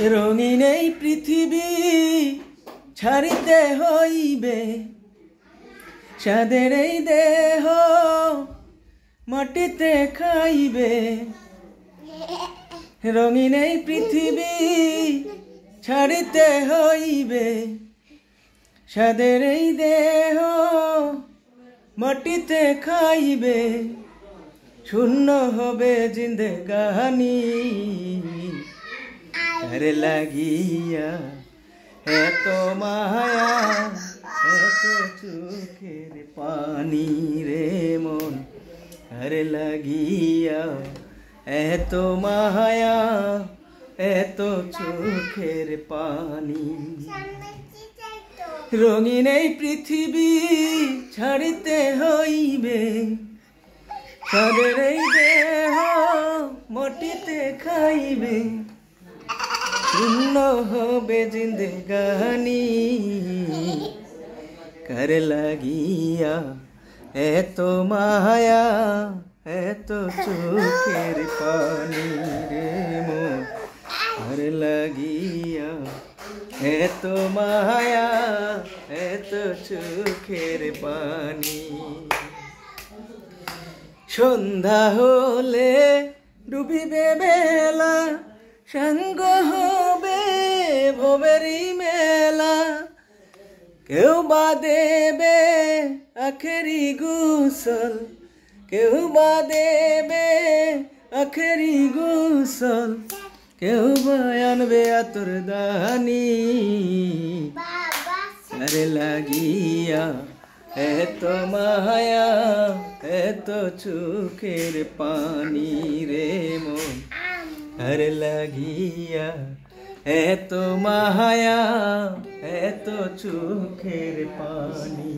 রঙিন এই পৃথিবী ছাড়িতে হইবে, সাদের এই দেহ মাটিতে খাইবে। রঙিন এই পৃথিবী ছাড়িতে হইবে, সাদের এই দেহ মাটিতে খাইবে। শূন্য হবে জিন্দেগানি আরে লাগিয়া এত মায়া, এত চোখের পানি রে মন, আরে লাগিয়া এত মায়া, এত চোখের পানি। রঙিন এই পৃথিবী ছাড়িতে হইবে, সাদের এই দেহ মাটিতে খাইবে। শূন্য হবে জিন্দেগানি কার লাগিয়া এত মায়া, এত চোখের পানি রে মন, কার লাগিয়া এত মায়া, এত চোখের পানি। সন্ধ্যা হলে ডুবিবে বেলা, সাঙ্গ হবে ভবেরি মেলা। কেউ বা দেবে আখেরি গোসল, কেউ বা দেবে আখেরি গোসল, কেউ বা আনবে আতর দানি আরে লাগিয়া এত মায়া, এত চোখের পানি রে মন, আরে লাগিয়া এত মায়া, এত চোখের পানি।